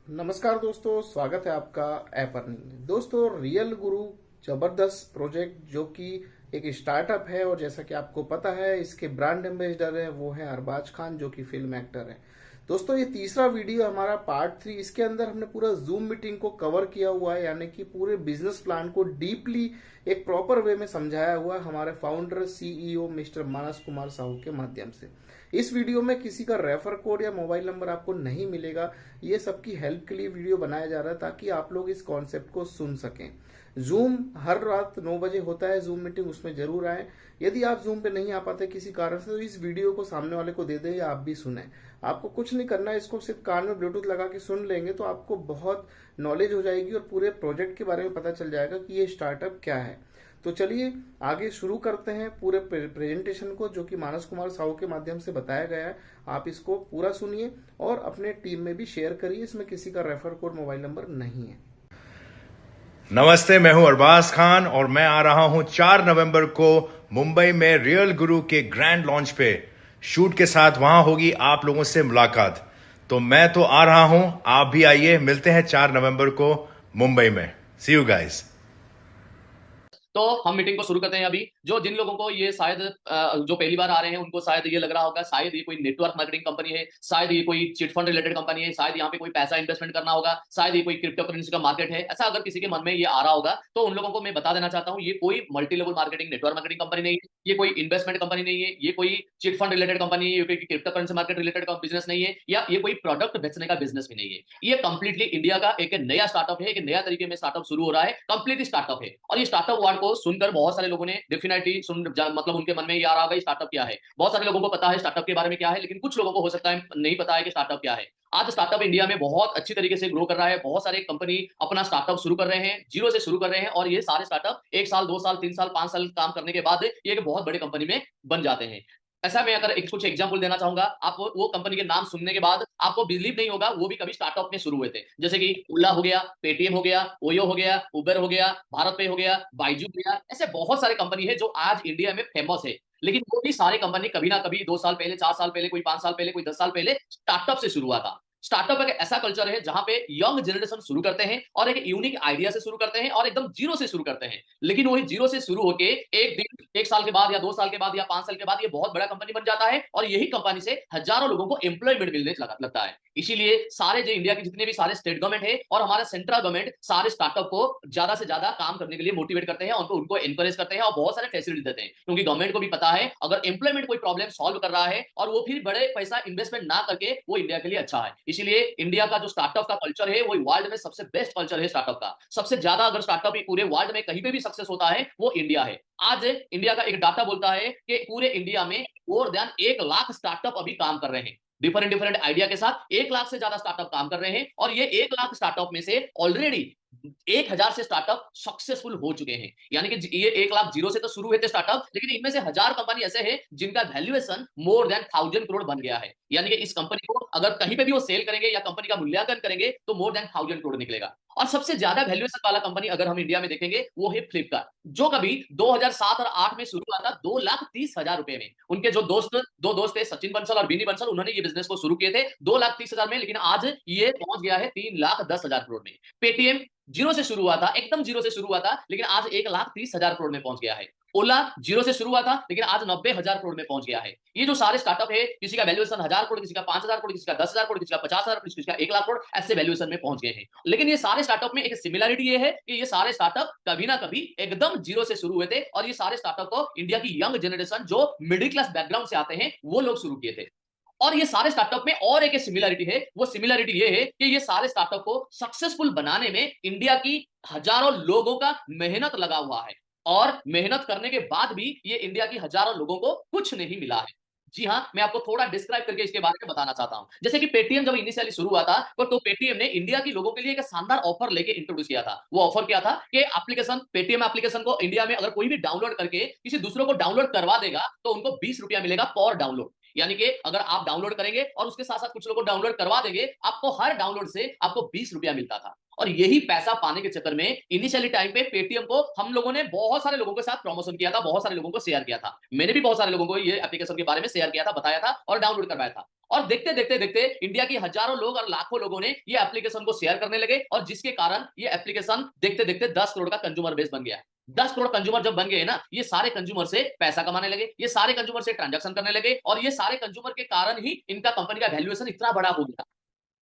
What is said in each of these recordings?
नमस्कार दोस्तों, स्वागत है आपका ऐप अर्निंग में। दोस्तों, रियल गुरु जबरदस्त प्रोजेक्ट जो कि एक स्टार्टअप है और जैसा कि आपको पता है इसके ब्रांड एम्बेसडर है वो है अरबाज खान जो कि फिल्म एक्टर है। दोस्तों, ये तीसरा वीडियो हमारा पार्ट 3। इसके अंदर हमने पूरा जूम मीटिंग को कवर किया हुआ है, यानी कि पूरे बिजनेस प्लान को डीपली एक प्रॉपर वे में समझाया हुआ है हमारे फाउंडर सीईओ मिस्टर मानस कुमार साहू के माध्यम से। इस वीडियो में किसी का रेफर कोड या मोबाइल नंबर आपको नहीं मिलेगा। ये सबकी हेल्प के लिए वीडियो बनाया जा रहा है ताकि आप लोग इस कॉन्सेप्ट को सुन सकें। जूम हर रात 9 बजे होता है जूम मीटिंग, उसमें जरूर आए। यदि आप जूम पे नहीं आ पाते किसी कारण से तो इस वीडियो को सामने वाले को दे दें या आप भी सुने। आपको कुछ नहीं करना है, इसको सिर्फ कान में ब्लूटूथ लगा के सुन लेंगे तो आपको बहुत नॉलेज हो जाएगी और पूरे प्रोजेक्ट के बारे में पता चल जाएगा कि ये स्टार्टअप क्या है। तो चलिए आगे शुरू करते हैं पूरे प्रेजेंटेशन को जो कि मानस कुमार साहू के माध्यम से बताया गया है। आप इसको पूरा सुनिए और अपने टीम में भी शेयर करिए। इसमें किसी का रेफर कोड मोबाइल नंबर नहीं है। नमस्ते, मैं हूं अरबाज खान और मैं आ रहा हूं 4 नवंबर को मुंबई में रियल गुरु के ग्रैंड लॉन्च पे। शूट के साथ वहां होगी आप लोगों से मुलाकात। तो मैं तो आ रहा हूं, आप भी आइए, मिलते हैं 4 नवंबर को मुंबई में। सी यू गाइस। तो हम मीटिंग को शुरू करते हैं अभी। जो जिन लोगों को ये शायद जो पहली बार आ रहे हैं उनको शायद ये लग रहा होगा शायद ये कोई नेटवर्क मार्केटिंग कंपनी है, शायद ये कोई चिट फंड रिलेटेड कंपनी है, शायद यहाँ पे कोई पैसा इन्वेस्टमेंट करना होगा, शायद ये कोई क्रिप्टो करेंसी का मार्केट है। ऐसा अगर किसी के मन में ये आ रहा होगा तो उन लोगों को मैं बता देना चाहता हूँ ये कोई multi level marketing network marketing company नहीं है, ये कोई इन्वेस्टमेंट कंपनी नहीं है, ये कोई चिट फंड रिलेटेड कंपनी है, ये कोई crypto currency market related business नहीं है, या ये कोई प्रोडक्ट बेचने का बिजनेस भी नहीं है। ये कंप्लीटली इंडिया का एक नया स्टार्टअप है, एक नया तरीके में स्टार्टअप शुरू हो रहा है, कंप्लीट स्टार्टअप है। और ये स्टार्टअप वर्ड को सुनकर बहुत सारे लोगों ने डेफिनेटली मतलब उनके मन में ये आ रहा होगा स्टार्टअप क्या है। बहुत सारे लोगों को पता है स्टार्टअप के बारे में क्या है, लेकिन कुछ लोगों को हो सकता है नहीं पता है कि स्टार्टअप क्या है। आज स्टार्टअप इंडिया में बहुत अच्छी तरीके से ग्रो कर रहा है। बहुत सारे कंपनी अपना स्टार्टअप शुरू कर रहे हैं, जीरो से शुरू कर रहे हैं, और ये सारे स्टार्टअप 1 साल 2 साल 3 साल 5 साल काम करने के बाद ये एक बहुत बड़े कंपनी में बन जाते हैं। ऐसा मैं अगर कुछ एग्जांपल देना चाहूंगा, आप वो कंपनी के नाम सुनने के बाद आपको बिलीव नहीं होगा वो भी कभी स्टार्टअप में शुरू हुए थे। जैसे कि ओला हो गया, पेटीएम हो गया, ओयो हो गया, उबर हो गया, भारत पे हो गया, बाइजू हो गया। ऐसे बहुत सारे कंपनी है जो आज इंडिया में फेमस है, लेकिन वो भी सारे कंपनी कभी ना कभी 2 साल पहले, 4 साल पहले, कोई 5 साल पहले, कोई 10 साल पहले स्टार्टअप से शुरू हुआ था। स्टार्टअप एक ऐसा कल्चर है जहां पे यंग जनरेशन शुरू करते हैं और एक यूनिक आइडिया से शुरू करते हैं और एकदम जीरो से शुरू करते हैं। लेकिन वही जीरो से शुरू होके एक दिन, 1 साल के बाद या 2 साल के बाद या 5 साल के बाद ये बहुत बड़ा कंपनी बन जाता है और यही कंपनी से हजारों लोगों को एम्प्लॉयमेंट मिलने लगता है। इसीलिए सारे जो इंडिया के जितने भी सारे स्टेट गवर्नमेंट है और हमारा सेंट्रल गवर्नमेंट सारे स्टार्टअप को ज्यादा से ज्यादा काम करने के लिए मोटिवेट करते हैं और उनको एनकरेज करते हैं और बहुत सारे फैसिलिटी देते हैं, क्योंकि गवर्नमेंट को भी पता है अगर एम्प्लॉयमेंट कोई प्रॉब्लम सॉल्व कर रहा है और वो फिर बड़े पैसा इन्वेस्टमेंट ना करके वो इंडिया के लिए अच्छा है। इसीलिए इंडिया का जो स्टार्टअप का कल्चर है वो वर्ल्ड में सबसे बेस्ट कल्चर है स्टार्टअप का। सबसे ज्यादा अगर स्टार्टअप पूरे वर्ल्ड में कहीं पे भी सक्सेस होता है वो इंडिया है। आज इंडिया का एक डाटा बोलता है कि पूरे इंडिया में मोर देन 1 लाख स्टार्टअप अभी काम कर रहे हैं। डिफरेंट डिफरेंट आइडिया के साथ 1 लाख से ज्यादा स्टार्टअप काम कर रहे हैं और ये 1 लाख स्टार्टअप में से ऑलरेडी 1000 से स्टार्टअप सक्सेसफुल हो चुके हैं। यानी कि ये 1 लाख जीरो से तो शुरू हुए थे स्टार्टअप, लेकिन इनमें से 1000 कंपनी ऐसे हैं जिनका वैल्यूएशन मोर देन 1000 करोड़ बन गया है। यानी कि इस कंपनी को अगर कहीं पे भी वो सेल करेंगे या कंपनी का मूल्यांकन करेंगे तो मोर देन 1000 करोड़ निकलेगा। और सबसे ज्यादा वैल्यूएशन वाला कंपनी अगर हम इंडिया में देखेंगे वो है फ्लिपकार्ट, जो कभी 2007 और 8 में शुरू हुआ था 2,30,000 रुपए में। उनके जो दो दोस्त थे सचिन बंसल और बिनी बंसल, उन्होंने ये बिजनेस को शुरू किए थे 2,30,000 में, लेकिन आज ये पहुंच गया है 3,10,000 करोड़ में। पेटीएम जीरो से शुरू हुआ था, एकदम जीरो से शुरू हुआ था, लेकिन आज 1,30,000 करोड़ में पहुंच गया है। ओला जीरो से शुरू हुआ था लेकिन आज 90,000 करोड़ में पहुंच गया है। ये जो सारे स्टार्टअप है, किसी का वैल्यूएशन 1000 करोड़, किसी का 5,000 करोड़, किसी का 10,000 करोड़, किसी का 50,000 करोड़, किसी का 1 लाख करोड़, ऐसे वैल्यूएशन में पहुंच गए हैं। लेकिन ये सारे स्टार्टअप में एक सिमिलरिटी ये है कि ये सारे स्टार्टअप कभी ना कभी एकदम जीरो से शुरू हुए थे और ये सारे स्टार्टअप को इंडिया की यंग जनरेशन जो मिडिल क्लास बैकग्राउंड से आते हैं वो लोग शुरू किए थे। और ये सारे स्टार्टअप में और एक सिमिलरिटी है, वो सिमिलरिटी ये है कि ये सारे स्टार्टअप को सक्सेसफुल बनाने में इंडिया की हजारों लोगों का मेहनत लगा हुआ है, और मेहनत करने के बाद भी ये इंडिया की हजारों लोगों को कुछ नहीं मिला है। जी हाँ, मैं आपको थोड़ा डिस्क्राइब करके इसके बारे में बताना चाहता हूं। जैसे कि पेटीएम जब इनिशियली शुरू हुआ था तो पेटीएम ने इंडिया के लोगों के लिए एक शानदार ऑफर लेके इंट्रोड्यूस किया था। वो ऑफर क्या था कि एप्लीकेशन, पेटीएम एप्लीकेशन को इंडिया में अगर कोई भी डाउनलोड करके किसी दूसरों को डाउनलोड करवा देगा तो उनको 20 रुपया मिलेगा पर डाउनलोड। यानी कि अगर आप डाउनलोड करेंगे और उसके साथ साथ कुछ लोगों को डाउनलोड करवा देंगे, आपको हर डाउनलोड से आपको 20 रुपया मिलता था। और यही पैसा पाने के चक्कर में इनिशियली टाइम पे पेटीएम को हम लोगों ने बहुत सारे लोगों के साथ प्रमोशन किया था, बहुत सारे लोगों को शेयर किया था। मैंने भी बहुत सारे लोगों को ये एप्लीकेशन के बारे में शेयर किया था, बताया था और डाउनलोड करवाया था। और देखते देखते देखते इंडिया की हजारों लोग और लाखों लोगों ने ये एप्लीकेशन को शेयर करने लगे, और जिसके कारण ये एप्लीकेशन देखते देखते 10 करोड़ का कंज्यूमर बेस बन गया। 10 करोड़ कंज्यूमर जब बन गए ना, ये सारे कंज्यूमर से पैसा कमाने लगे, ये सारे कंज्यूमर से ट्रांजैक्शन करने लगे, और ये सारे कंज्यूमर के कारण ही इनका कंपनी का वैल्यूएशन इतना बड़ा हो गया।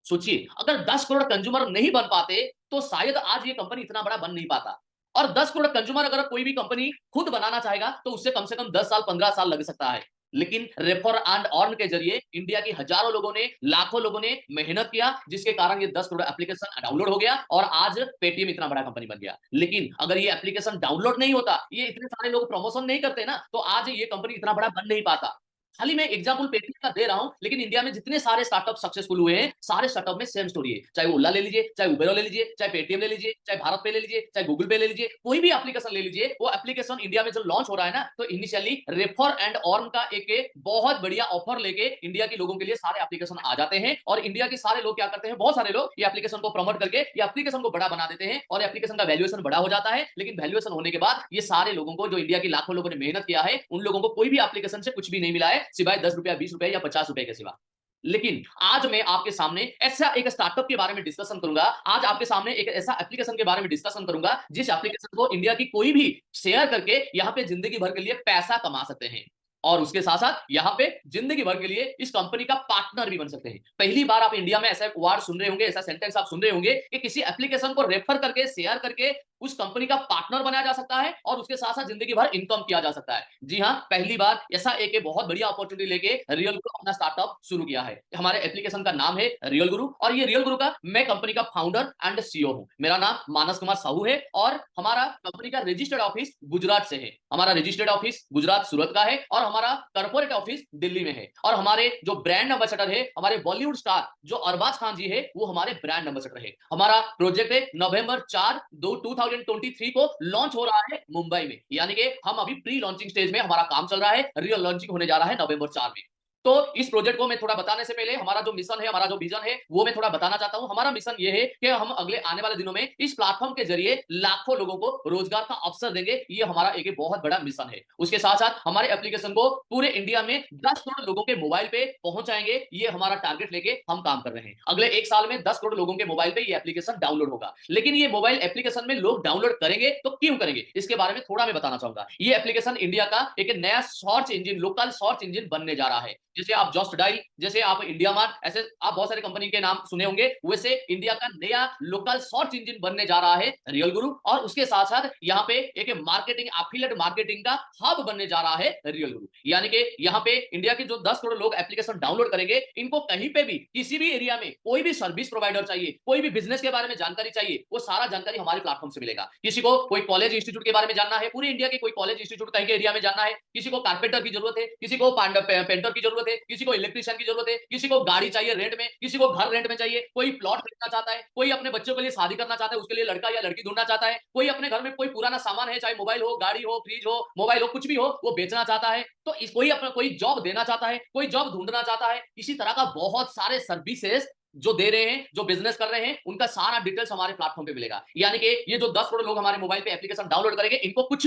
सोचिए, अगर 10 करोड़ कंज्यूमर नहीं बन पाते तो शायद आज ये कंपनी इतना बड़ा बन नहीं पाता। और 10 करोड़ कंज्यूमर अगर कोई भी कंपनी खुद बनाना चाहेगा तो उससे कम से कम 10 साल 15 साल लग सकता है। लेकिन रेफर एंड अर्न के जरिए इंडिया की हजारों लोगों ने, लाखों लोगों ने मेहनत किया, जिसके कारण ये 10 करोड़ एप्लीकेशन डाउनलोड हो गया और आज पेटीएम इतना बड़ा कंपनी बन गया। लेकिन अगर ये एप्लीकेशन डाउनलोड नहीं होता, ये इतने सारे लोग प्रमोशन नहीं करते ना, तो आज ये कंपनी इतना बड़ा बन नहीं पाता। खाली मैं एग्जांपल पेटीएम का दे रहा हूं, लेकिन इंडिया में जितने सारे स्टार्टअप सक्सेसफुल हुए हैं, सारे स्टार्टअप में सेम स्टोरी है। चाहे वो ओला ले लीजिए, चाहे उबेर ले लीजिए, चाहे पेटीएम ले लीजिए, चाहे भारत पे ले लीजिए, चाहे गूगल पे ले लीजिए, कोई भी एप्लीकेशन ले लीजिए, वो एप्लीकेशन इंडिया में जब लॉन्च हो रहा है ना, तो इनिशियली रेफर एंड अर्न का एक बहुत बढ़िया ऑफर लेके इंडिया के लोगों के लिए सारे एप्लीकेशन आ जाते हैं। और इंडिया के सारे लोग क्या करते हैं, बहुत सारे लोग ये एप्लीकेशन को प्रमोट करके ये एप्लीकेशन को बड़ा बना देते हैं, और एप्लीकेशन का वैल्यूएशन बड़ा हो जाता है। लेकिन वैल्यूएशन होने के बाद ये सारे लोगों को, जो इंडिया की लाखों लोगों ने मेहनत किया है, उन लोगों को कोई भी एप्लीकेशन से कुछ भी नहीं मिला है, सिवाय 10 रुपया, 20 रुपए या 50 रुपए के सिवा। लेकिन आज मैं आपके सामने ऐसा एक स्टार्टअप के बारे में डिस्कशन करूंगा, आज आपके सामने एक ऐसा एप्लीकेशन के बारे में डिस्कशन करूंगा जिस एप्लीकेशन को इंडिया की कोई भी शेयर करके यहां पे जिंदगी भर के लिए पैसा कमा सकते हैं, और उसके साथ साथ यहां पे जिंदगी भर के लिए इस कंपनी का पार्टनर भी बन सकते हैं। पहली बार आप इंडिया में ऐसा वर्ड सुन रहे होंगे, ऐसा सेंटेंस आप सुन रहे होंगे कि किसी एप्लीकेशन को रेफर करके, शेयर करके उस कंपनी का पार्टनर बनाया जा सकता है और उसके साथ साथ जिंदगी भर इनकम किया जा सकता है। जी हाँ, पहली बार ऐसा एक बहुत बढ़िया अपॉर्चुनिटी लेके रियल गुरु अपना स्टार्टअप शुरू किया है। हमारे एप्लीकेशन का नाम है रियल गुरु, और ये रियल गुरु का मैं कंपनी का फाउंडर एंड सीईओ हूं। मेरा नाम मानस कुमार साहू है, और हमारा कंपनी का रजिस्टर्ड ऑफिस गुजरात से है। हमारा रजिस्टर्ड ऑफिस गुजरात सूरत का है, और हमारा कॉर्पोरेट ऑफिस दिल्ली में है। और हमारे जो ब्रांड एम्बेसडर है, हमारे बॉलीवुड स्टार जो अरबाज खान जी है, वो हमारे ब्रांड एम्बेसडर है। हमारा प्रोजेक्ट है नवंबर 4, 2023 को लॉन्च हो रहा है मुंबई में, यानी कि हम अभी प्री लॉन्चिंग स्टेज में हमारा काम चल रहा है। रियल लॉन्चिंग होने जा रहा है नवंबर 4 में। तो इस प्रोजेक्ट को मैं थोड़ा बताने से पहले हमारा जो मिशन है, हमारा जो विजन है, वो मैं थोड़ा बताना चाहता हूं। हमारा मिशन ये है कि हम अगले आने वाले दिनों में इस प्लेटफॉर्म के जरिए लाखों लोगों को रोजगार का अवसर देंगे। ये हमारा एक बहुत बड़ा मिशन है। उसके साथ साथ हमारे एप्लीकेशन को पूरे इंडिया में 10 करोड़ लोगों के मोबाइल पे पहुंचाएंगे, ये हमारा टारगेट लेके हम काम कर रहे हैं। अगले 1 साल में 10 करोड़ लोगों के मोबाइल पे ये एप्लीकेशन डाउनलोड होगा। लेकिन ये मोबाइल एप्लीकेशन में लोग डाउनलोड करेंगे तो क्यों करेंगे, इसके बारे में थोड़ा मैं बताना चाहूंगा। ये एप्लीकेशन इंडिया का एक नया search engine, local search engine बनने जा रहा है। जैसे आप जस्ट डायल, जैसे आप इंडिया मार्ट, ऐसे आप बहुत सारे कंपनी के नाम सुने होंगे, वैसे इंडिया का नया लोकल सर्च इंजन बनने जा रहा है रियल गुरु। और उसके साथ साथ यहाँ पे एक मार्केटिंग, एफिलिएट मार्केटिंग का हब बनने जा रहा है रियल गुरु। यानी कि यहाँ पे इंडिया के जो 10 करोड़ लोग एप्लीकेशन डाउनलोड करेंगे, इनको कहीं पे भी, किसी भी एरिया में कोई भी सर्विस प्रोवाइडर चाहिए, कोई भी बिजनेस के बारे में जानकारी चाहिए, वो सारा जानकारी हमारे प्लेटफॉर्म से मिलेगा। किसी को कोई कॉलेज इंस्टीट्यूट के बारे में जानना है, पूरे इंडिया के कोई कॉलेज इंस्टीट्यूट कहीं के एरिया में जानना है, किसी को कारपेंटर की जरूरत है, किसी को पेंटर की जरूरत है, किसी को इलेक्ट्रिशियन की जरूरत है, किसी को गाड़ी चाहिए रेंट में, किसी को घर रेंट में चाहिए, कोई प्लॉट खरीदना चाहता है, कोई अपने बच्चों के लिए शादी करना चाहता है, उसके लिए लड़का या लड़की ढूंढना चाहता है, कोई अपने घर में कोई पुराना सामान है, चाहे मोबाइल हो, गाड़ी हो, फ्रिज हो, मोबाइल हो, कुछ भी हो, वो बेचना चाहता है। तो इस कोई अपना कोई जॉब देना चाहता है, कोई जॉब ढूंढना चाहता है। इसी तरह का बहुत सारे सर्विसेज जो दे रहे हैं, जो बिजनेस कर रहे हैं, उनका सारा डिटेल्स हमारे प्लेटफॉर्म पे मिलेगा। यानी कि ये जो 10 करोड़ लोग हमारे मोबाइल पे एप्लीकेशन डाउनलोड करेंगे, इनको कुछ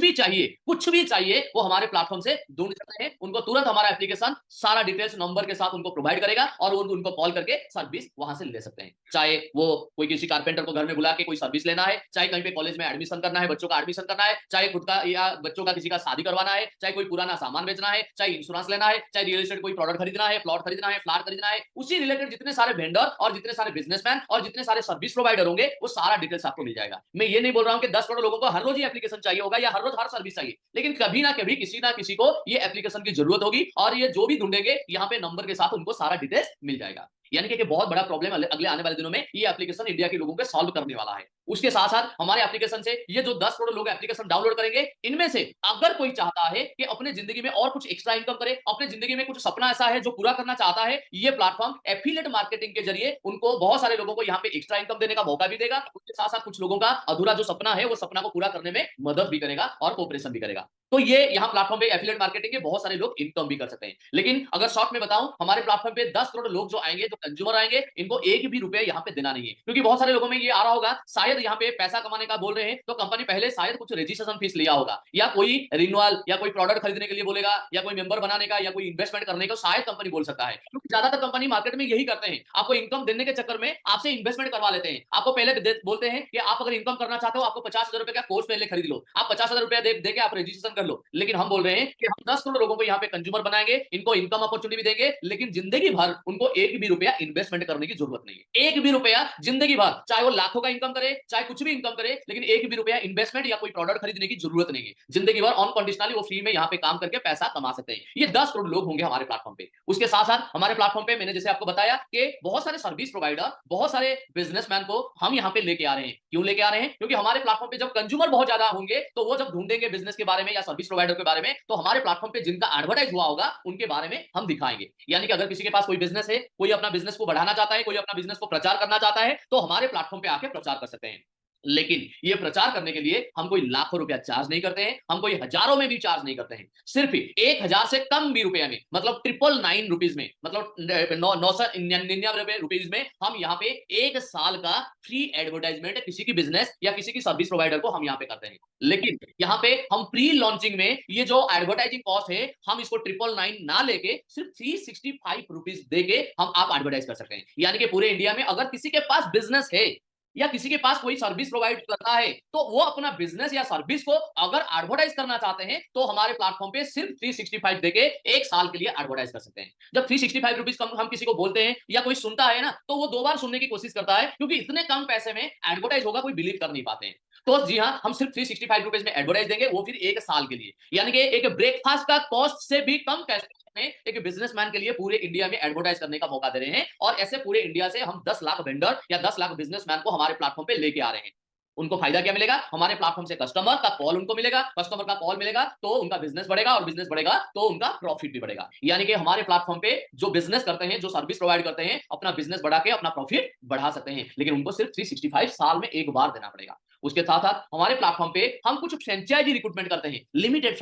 भी चाहिए वो हमारे प्लेटफॉर्म से ढूंढ सकते हैं। उनको तुरंत हमारा एप्लीकेशन सारा डिटेल्स नंबर के साथ उनको प्रोवाइड करेगा, और वो उनको कॉल करके सर्विस वहां से ले सकते हैं। चाहे वो कोई किसी कारपेंटर को घर में बुला के कोई सर्विस लेना है, चाहे कहीं पे कॉलेज में एडमिशन करना है, बच्चों का एडमिशन करना है, चाहे खुद का या बच्चों का किसी का शादी करवाना है, चाहे कोई पुराना सामान बेचना है, चाहे इंश्योरेंस लेना है, चाहे रियल एस्टेट कोई प्रोडक्ट खरीदना है, प्लॉट खरीदना है, फ्लैट खरीदना है, उसी रिलेटेड जितने सारे वेंडर और जितने सारे बिजनेसमैन और जितने सारे सर्विस प्रोवाइडर होंगे, वो सारा डिटेल्स आपको मिल जाएगा। मैं ये नहीं बोल रहा हूं कि 10 करोड़ लोगों को हर रोज ये एप्लीकेशन चाहिए होगा या हर रोज हर सर्विस चाहिए, लेकिन कभी ना कभी किसी ना किसी को ये एप्लीकेशन की जरूरत होगी, और ये जो भी ढूंढेंगे यहाँ पे नंबर के साथ उनको सारा डिटेल्स मिल जाएगा। यानी कि बहुत बड़ा प्रॉब्लम अगले आने वाले दिनों में ये एप्लीकेशन इंडिया के लोगों के सॉल्व करने वाला है। उसके साथ साथ हमारे एप्लीकेशन से ये जो 10 करोड़ लोग एप्लीकेशन डाउनलोड करेंगे, इनमें से अगर कोई चाहता है कि अपने जिंदगी में और कुछ एक्स्ट्रा इनकम करे, अपने जिंदगी में कुछ सपना ऐसा है जो पूरा करना चाहता है, ये प्लेटफॉर्म एफिलिएट मार्केटिंग के जरिए उनको बहुत सारे लोगों को यहाँ पे एक्स्ट्रा इनकम देने का मौका भी देगा। उसके साथ साथ कुछ लोगों का अधूरा जो सपना है, वो सपना को पूरा करने में मदद भी करेगा और कोऑपरेशन भी करेगा। तो ये यहाँ प्लेटफॉर्म पे एफिलिएट मार्केटिंग के बहुत सारे लोग इनकम भी कर सकते हैं। लेकिन अगर शॉर्ट में बताऊं, हमारे प्लेटफॉर्म पे 10 करोड़ लोग जो आएंगे, जो कंज्यूमर आएंगे, इनको एक भी रुपया यहाँ पे देना नहीं है। क्योंकि बहुत सारे लोगों में ये आ रहा होगा, शायद यहाँ पे पैसा कमाने का बोल रहे हैं तो कंपनी पहले शायद कुछ रजिस्ट्रेशन फीस लिया होगा, या कोई रिन्यूअल, या कोई प्रोडक्ट खरीदने के लिए बोलेगा, या कोई मेंबर बनाने का, या कोई इन्वेस्टमेंट करने का शायद कंपनी बोल सकता है। क्योंकि ज्यादातर कंपनी मार्केट में यही करते हैं, आपको इनकम देने के चक्कर में आपसे इन्वेस्टमेंट करवा लेते हैं। आपको पहले बोलते हैं कि आप अगर इनकम करना चाहते हो, आपको 50,000 रुपए का कोर्स पहले खरीद लो, आप 50,000 रुपया दे के आप रजिस्ट्रेशन कर लो। लेकिन हम बोल रहे हैं कि हम 10 करोड़ लोगों को यहाँ पे कंज्यूमर बनाएंगे, इनको इनकम अपॉर्चुनिटी भी देंगे, लेकिन जिंदगी भर उनको एक भी रुपया इन्वेस्टमेंट करने की जरूरत नहीं है। एक भी रुपया जिंदगी भर, चाहे वो लाखों का इनकम करे, चाहे कुछ भी इनकम करे, लेकिन एक भी रुपया इन्वेस्टमेंट या कोई प्रोडक्ट खरीदने की जरूरत नहीं है। जिंदगी भर अनकंडीशनली वो फ्री में यहाँ पे काम करके पैसा कमा सकते हैं। ये 10 करोड़ लोग होंगे हमारे प्लेटफॉर्म पे। उसके साथ साथ हमारे प्लेटफॉर्म पे मैंने जैसे आपको बताया कि बहुत सारे सर्विस प्रोवाइडर, बहुत सारे बिजनेसमैन को हम यहाँ पे लेके आ रहे हैं। क्यों लेके आ रहे हैं? क्योंकि हमारे प्लेटफॉर्म पे जब कंज्यूमर बहुत ज्यादा होंगे, तो वो जब ढूंढेंगे बिजनेस के बारे में या सर्विस प्रोवाइडर के बारे में, तो हमारे प्लेटफॉर्म पे जिनका एडवर्टाइज हुआ होगा उनके बारे में हम दिखाएंगे। यानी कि अगर किसी के पास कोई बिजनेस है, कोई अपना बिजनेस को बढ़ाना चाहता है, कोई अपना बिजनेस को प्रचार करना चाहता है, तो हमारे प्लेटफॉर्म पे आके प्रचार कर सकते हैं। लेकिन ये प्रचार करने के लिए हम कोई लाखों रुपया चार्ज नहीं करते हैं, हम कोई हजारों में भी चार्ज नहीं करते हैं। सिर्फ 1,000 से कम भी रुपया में, मतलब 999 रुपीज में, मतलब 999 रुपीज में हम यहाँ पे 1 साल का फ्री एडवर्टाइजमेंट किसी की बिजनेस या किसी की सर्विस प्रोवाइडर को हम यहाँ पे करते हैं। लेकिन यहाँ पे हम प्री लॉन्चिंग में ये जो एडवर्टाइजिंग कॉस्ट है, हम इसको 999 ना लेके सिर्फ 365 रुपीज देके हम आप एडवर्टाइज कर सकते हैं। यानी कि पूरे इंडिया में अगर किसी के पास बिजनेस है या किसी के पास कोई सर्विस प्रोवाइड करता है, तो वो अपना बिजनेस या सर्विस को अगर एडवर्टाइज करना चाहते हैं, तो हमारे प्लेटफॉर्म पे सिर्फ 365 देके 1 साल के लिए एडवर्टाइज कर सकते हैं। जब 365 रुपीज हम किसी को बोलते हैं या कोई सुनता है ना, तो वो 2 बार सुनने की कोशिश करता है, क्योंकि इतने कम पैसे में एडवर्टाइज होगा कोई बिलीव कर नहीं पाते हैं। तो जी हाँ, हम सिर्फ 365 रुपीज में एडवर्टाइज देंगे, वो फिर 1 साल के लिए। यानी कि एक ब्रेकफास्ट का कॉस्ट से भी कम पैसे में एक बिजनेसमैन के लिए पूरे इंडिया में एडवर्टाइज करने का मौका दे रहे हैं। और ऐसे पूरे इंडिया से हम 10 लाख वेंडर या 10 लाख बिजनेसमैन को हमारे प्लेटफॉर्म पे लेके आ रहे हैं। उनको फायदा क्या मिलेगा? हमारे प्लेटफॉर्म से कस्टमर का कॉल उनको मिलेगा, कस्टमर का कॉल मिलेगा तो उनका बिजनेस बढ़ेगा, और बिजनेस बढ़ेगा तो उनका प्रॉफिट भी बढ़ेगा। यानी कि हमारे प्लेटफॉर्म पे जो बिजनेस करते हैं, जो सर्विस प्रोवाइड करते हैं, अपना बिजनेस बढ़ा के अपना प्रॉफिट बढ़ा सकते हैं, लेकिन उनको सिर्फ 365 साल में एक बार देना पड़ेगा। उसके साथ साथ हमारे प्लेटफॉर्म पे हम कुछ फ्रेंचाइजी रिक्रूटमेंट करते हैं, लिमिटेड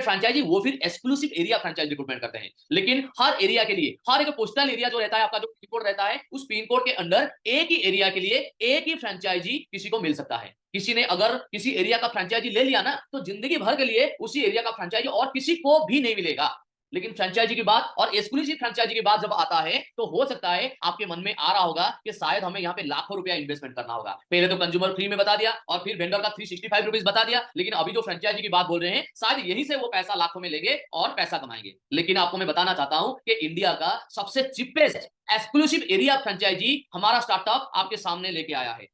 फ्रेंचाइजी, वो फिर एक्सक्लूसिव एरिया फ्रेंचाइजी रिक्रूटमेंट करते हैं। लेकिन हर एरिया के लिए, हर एक पोस्टल एरिया जो रहता है, आपका जो पिन कोड रहता है, उस पिन कोड के अंदर एक ही एरिया के लिए एक ही फ्रेंचाइजी किसी को मिल सकता है। किसी ने अगर किसी एरिया का फ्रेंचाइजी ले लिया ना, तो जिंदगी भर के लिए उसी एरिया का फ्रेंचाइजी और किसी को भी नहीं मिलेगा। लेकिन फ्रेंचाइजी की बात और एक्सक्लूसिव फ्रेंचाइजी की बात जब आता है, तो हो सकता है आपके मन में आ रहा होगा कि शायद हमें यहाँ पे लाखों रुपया इन्वेस्टमेंट करना होगा। पहले तो कंज्यूमर फ्री में बता दिया, और फिर वेंडर का 365 रुपीज बता दिया, लेकिन अभी जो फ्रेंचाइजी की बात बोल रहे हैं, शायद यही से वो पैसा लाखों में लेंगे और पैसा कमाएंगे। लेकिन आपको मैं बताना चाहता हूं कि इंडिया का सबसे चिपेस्ट एक्सक्लूसिव एरिया फ्रेंचाइजी हमारा स्टार्टअप आपके सामने लेके आया है।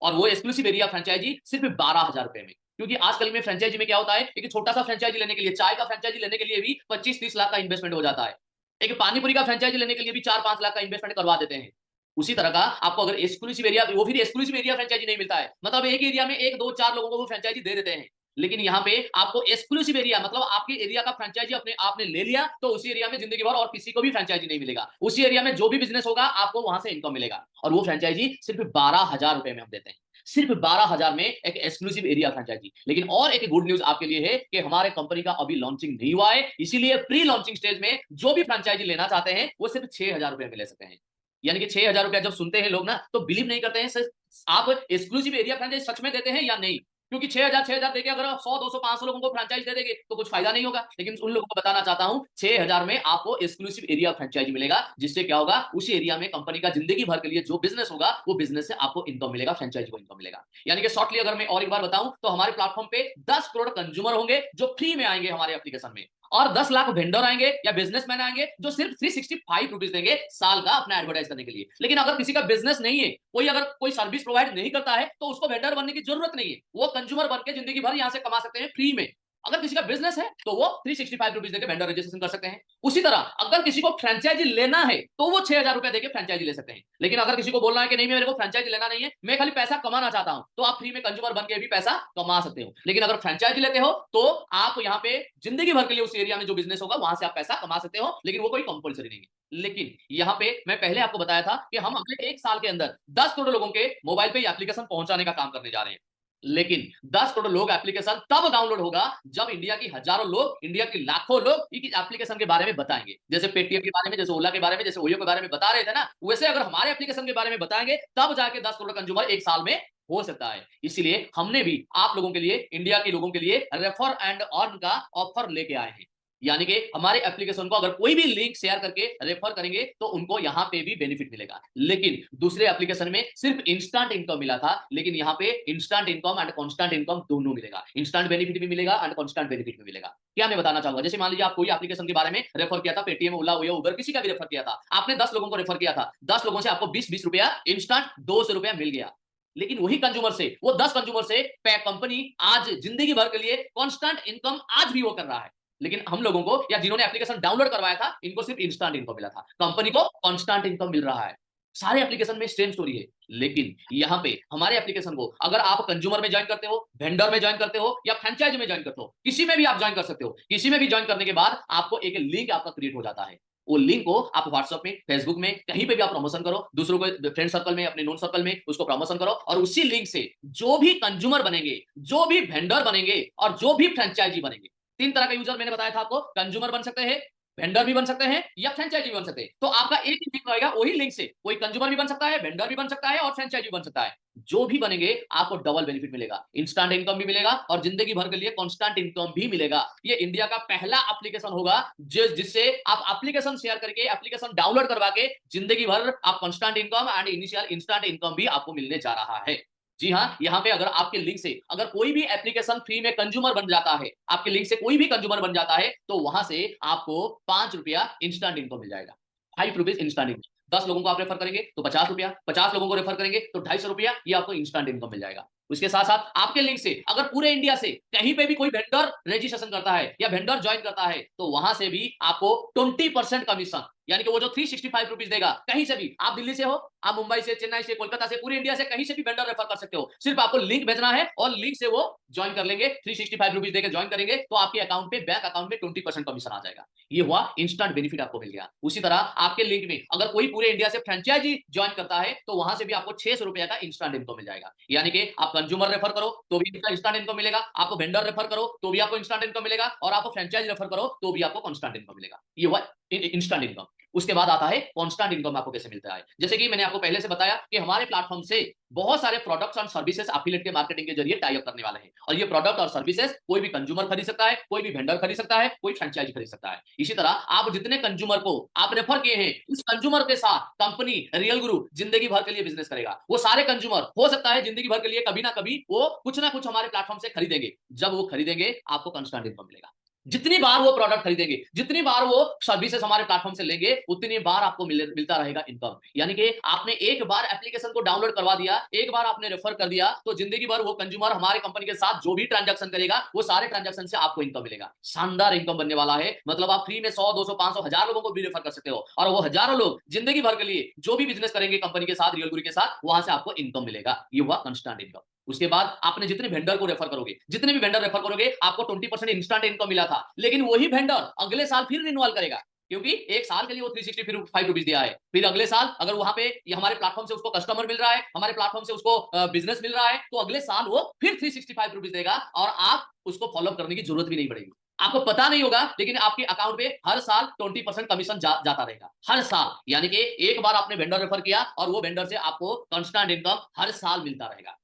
और वो एक्सक्लूसिव एरिया फ्रेंचाइजी सिर्फ 12,000 रुपए में। क्योंकि आजकल में फ्रेंचाइजी में क्या होता है, एक छोटा सा फ्रेंचाइजी लेने के लिए, चाय का फ्रेंचाइजी लेने के लिए भी 25-30 लाख का इन्वेस्टमेंट हो जाता है। एक पानीपुरी का फ्रेंचाइजी लेने के लिए भी 4-5 लाख का इन्वेस्टमेंट करवा देते हैं। उसी तरह का आपको अगर एक्सक्लूसिव एरिया, वो फिर एक्सक्लूसिव एरिया फ्रेंचाइजी नहीं मिलता है, मतलब एक एरिया में 1-2-4 लोगों को वो फ्रेंचाइजी दे देते हैं। लेकिन यहाँ पे आपको एक्सक्लूसिव एरिया, मतलब आपके एरिया का फ्रेंचाइजी अपने आपने ले लिया, तो उसी एरिया में जिंदगी भर और किसी को भी फ्रेंचाइजी नहीं मिलेगा। उसी एरिया में जो भी बिजनेस होगा, आपको वहां से इनकम मिलेगा, और वो फ्रेंचाइजी सिर्फ 12,000 रुपए में हम देते हैं। सिर्फ 12,000 में एक एक्सक्लूसिव एरिया फ्रेंचाइजी। लेकिन और एक गुड न्यूज आपके लिए है कि हमारे कंपनी का अभी लॉन्चिंग नहीं हुआ है, इसीलिए प्री लॉन्चिंग स्टेज में जो भी फ्रेंचाइजी लेना चाहते हैं, वो सिर्फ 6,000 रुपए में ले सकते हैं। यानी कि 6,000 रुपया जब सुनते हैं लोग ना, तो बिलीव नहीं करते हैं सर, आप एक्सक्लूसिव एरिया फ्रेंचाइजी सच में देते हैं या नहीं। क्योंकि 6,000 देके अगर 100, 200, 500 लोगों को फ्रेंचाइज दे देंगे तो कुछ फायदा नहीं होगा। लेकिन उन लोगों को बताना चाहता हूं, 6,000 में आपको एक्सक्लूसिव एरिया फ्रेंचाइजी मिलेगा, जिससे क्या होगा, उसी एरिया में कंपनी का जिंदगी भर के लिए जो बिजनेस होगा, वो बिजनेस से आपको इनकम मिलेगा, फ्रेंचाइजी को इनकम मिलेगा। यानी कि शॉर्टली अगर मैं और एक बार बताऊं, तो हमारे प्लेटफॉर्म पे 10 करोड़ कंज्यूमर होंगे जो फ्री में आएंगे हमारे एप्लीकेशन में, और 10 लाख वेंडर आएंगे या बिजनेसमैन आएंगे जो सिर्फ 365 रुपीज देंगे साल का अपना एडवर्टाइज करने के लिए। लेकिन अगर किसी का बिजनेस नहीं है, कोई अगर कोई सर्विस प्रोवाइड नहीं करता है, तो उसको वेंडर बनने की जरूरत नहीं है, वो कंज्यूमर बन के जिंदगी भर यहां से कमा सकते हैं फ्री में। अगर किसी का बिजनेस है, तो वो 365 रुपीज देकर वेंडर रजिस्ट्रेशन कर सकते हैं। उसी तरह अगर किसी को फ्रेंचाइजी लेना है, तो वो 6,000 रुपए देकर फ्रेंचाइजी ले सकते हैं। लेकिन अगर किसी को बोलना है कि नहीं, मेरे को फ्रेंचाइजी लेना नहीं है, मैं खाली पैसा कमाना चाहता हूं, तो आप फ्री में कंज्यूमर बन के भी पैसा कमा सकते हो। लेकिन अगर फ्रेंचाइजी लेते हो, तो आप यहाँ पे जिंदगी भर के लिए उस एरिया में जो बिजनेस होगा, वहां से आप पैसा कमा सकते हो, लेकिन वो कोई कंपल्सरी नहीं है। लेकिन यहाँ पे मैं पहले आपको बताया था कि हम अगले 1 साल के अंदर 10 करोड़ लोगों के मोबाइल पे एप्लीकेशन पहुंचाने का काम करने जा रहे हैं। लेकिन 10 करोड़ लोग एप्लीकेशन तब डाउनलोड होगा जब इंडिया की हजारों लोग, इंडिया की लाखों लोग इस एप्लीकेशन के बारे में बताएंगे। जैसे पेटीएम के बारे में, जैसे ओला के बारे में, जैसे ओयो के बारे में बता रहे थे ना, वैसे अगर हमारे एप्लीकेशन के बारे में बताएंगे तब जाके 10 करोड़ कंज्यूमर एक साल में हो सकता है। इसलिए हमने भी आप लोगों के लिए, इंडिया के लोगों के लिए रेफर एंड अर्न का ऑफर लेके आए हैं। यानी कि हमारे एप्लीकेशन को अगर कोई भी लिंक शेयर करके रेफर करेंगे तो उनको यहां पे भी बेनिफिट मिलेगा। लेकिन दूसरे एप्लीकेशन में सिर्फ इंस्टेंट इनकम मिला था, लेकिन यहां पे instant income and constant income दोनों मिलेगा। इंस्टेंट बेनिफिट भी मिलेगा एंड कांस्टेंट बेनिफिट भी मिलेगा। क्या मैं बताना चाहूंगा, जैसे मान लीजिए आप कोई एप्लीकेशन के बारे में रेफर किया था, पेटीएम, ओला, ओयो, उबर, किसी का भी रेफर किया था, आपने 10 लोगों को रेफर किया था, 10 लोगों से आपको 20-20 रुपया इंस्टेंट 200 रुपया मिल गया। लेकिन वही कंज्यूमर से, वो 10 कंज्यूमर से कंपनी आज जिंदगी भर के लिए कांस्टेंट इनकम आज भी वो कर रहा है। लेकिन हम लोगों को, या जिन्होंने एप्लीकेशन डाउनलोड करवाया था, इनको सिर्फ इंस्टेंट इनकम मिला था, कंपनी को कांस्टेंट इनकम मिल रहा है। सारे एप्लीकेशन में सेम स्टोरी है। लेकिन यहाँ पे हमारे एप्लीकेशन को अगर आप कंज्यूमर में ज्वाइन करते हो, वेंडर में ज्वाइन करते हो, या फ्रेंचाइज में ज्वाइन करते हो, किसी में भी आप ज्वाइन कर सकते हो। किसी में भी ज्वाइन करने के बाद आपको एक लिंक आपका क्रिएट हो जाता है। वो लिंक को आप व्हाट्सएप में, फेसबुक में, कहीं पे भी आप प्रमोशन करो, दूसरों को फ्रेंड सर्कल में, अपने नोन सर्कल में उसको प्रमोशन करो, और उसी लिंक से जो भी कंज्यूमर बनेंगे, जो भी वेंडर बनेंगे, और जो भी फ्रेंचाइजी बनेंगे, 3 तरह का यूजर मैंने बताया था आपको। कंज्यूमर बन सकते हैं, वेंडर भी बन सकते हैं, या फ्रेंचाइजी भी बन सकते हैं। तो आपका एक ही लिंक रहेगा, वही लिंक से कोई कंज्यूमर भी बन सकता है, वेंडर भी बन सकता है, और फ्रेंचाइजी भी बन सकता है। जो भी बनेंगे आपको डबल बेनिफिट मिलेगा, इंस्टेंट इनकम भी मिलेगा और जिंदगी भर के लिए कांस्टेंट इनकम भी मिलेगा। ये इंडिया का पहला एप्लीकेशन होगा जिससे आप एप्लीकेशन शेयर करके, एप्लीकेशन डाउनलोड करवा के जिंदगी भर आप constant income and initial instant income भी आपको मिलने जा रहा है। जी हाँ, यहाँ पे अगर आपके लिंक से अगर कोई भी एप्लीकेशन फ्री में कंज्यूमर बन जाता है, आपके लिंक से कोई भी कंज्यूमर बन जाता है, तो वहां से आपको 5 रुपया इंस्टेंट इनकम मिल जाएगा। 5 रुपीज इंस्टेंट इनकम। 10 लोगों को आप रेफर करेंगे तो 50 रुपया, 50 लोगों को रेफर करेंगे तो 250 रुपया, ये आपको इंस्टेंट इनकम मिल जाएगा। उसके साथ साथ आपके लिंक से अगर पूरे इंडिया से कहीं पे भी कोई वेंडर रजिस्ट्रेशन करता है या वेंडर ज्वाइन करता है, तो वहां से भी आपको 20% कमीशन, यानी कि वो जो 365 रुपीज देगा, कहीं से भी, आप दिल्ली से हो, आप मुंबई से, चेन्नई से, कोलकाता से, पूरे इंडिया से कहीं से भी वेंडर रेफर कर सकते हो। सिर्फ आपको लिंक भेजना है और लिंक से वो ज्वाइन कर लेंगे। 365 रुपीज देकर ज्वाइन करेंगे तो आपके अकाउंट पे, बैंक अकाउंट में 20% कमीशन आ जाएगा। ये हुआ इंस्टेंट बेनिफिट आपको मिल गया। उसी तरह आपके लिंक में अगर कोई पूरे इंडिया से फ्रेंचाइजी ज्वाइन करता है तो वहां से भी आपको 600 रुपया का इंस्टेंट इनकम मिल जाएगा। यानी कि आप कंज्यूमर रेफर करो तो भी इंस्टेंट इनकम मिलेगा, आपको वेंडर रेफर करो तो भी आपको इंस्टेंट इनकम मिलेगा, और आपको फ्रेंचाइज रेफर करो तो भी आपको कांस्टेंट इनकम मिलेगा। ये हुआ इंस्टेंट इनकम। उसके बाद आता है कांस्टेंट इनकम आपको कैसे मिलता है। जैसे कि मैंने आपको पहले से बताया कि हमारे प्लेटफॉर्म से बहुत सारे प्रोडक्ट्स और सर्विसेज एफिलिएट के मार्केटिंग के जरिए टाई अप करने वाले हैं, और ये प्रोडक्ट और सर्विसेज कोई भी कंज्यूमर खरीद सकता है, कोई भी वेंडर खरीद सकता है, कोई फ्रेंचाइजी खरीद सकता है। इसी तरह आप जितने कंज्यूमर को आप रेफर किए हैं, उस कंज्यूमर के साथ कंपनी रियल गुरु जिंदगी भर के लिए बिजनेस करेगा। वो सारे कंज्यूमर हो सकता है जिंदगी भर के लिए कभी ना कभी वो कुछ ना कुछ हमारे प्लेटफॉर्म से खरीदेंगे। जब वो खरीदेंगे आपको कांस्टेंट इनकम मिलेगा। जितनी बार वो प्रोडक्ट खरीदेंगे, जितनी बार वो सर्विसेज हमारे प्लेटफॉर्म से लेंगे, उतनी बार आपको मिलता रहेगा इनकम। यानी कि आपने एक बार एप्लीकेशन को डाउनलोड करवा दिया, एक बार आपने रेफर कर दिया, तो जिंदगी भर वो कंज्यूमर हमारे कंपनी के साथ जो भी ट्रांजैक्शन करेगा, वो सारे ट्रांजैक्शन से आपको इनकम मिलेगा। शानदार इनकम बनने वाला है। मतलब आप फ्री में 100, 200, 500, 1000 लोगों को भी रेफर कर सकते हो, और वो हजारों लोग जिंदगी भर के लिए जो भी बिजनेस करेंगे कंपनी के साथ, रियल गुरु के साथ, वहां से आपको इनकम मिलेगा। ये हुआ कांस्टेंट इनकम। उसके बाद आपने जितने वेंडर को रेफर करोगे, जितने भी वेंडर रेफर करोगे, आपको 20% इंस्टेंट इनकम मिला था, लेकिन वही वेंडर अगले साल फिर रिन्यूअल करेगा, क्योंकि एक साल के लिए वो 365 रुपीज दिया है। फिर अगले साल अगर वहां पे हमारे प्लेटफॉर्म से उसको कस्टमर मिल रहा है, हमारे प्लेटफॉर्म से उसको बिजनेस मिल रहा है, तो अगले साल वो फिर 365 रुपीज देगा, और आप उसको फॉलो करने की जरूरत भी नहीं पड़ेगी। आपको पता नहीं होगा, लेकिन आपके अकाउंट पे हर साल 20% कमीशन जाता रहेगा, हर साल। यानी कि एक बार आपने वेंडर रेफर किया और वो वेंडर से आपको कांस्टेंट इनकम हर साल मिलता रहेगा।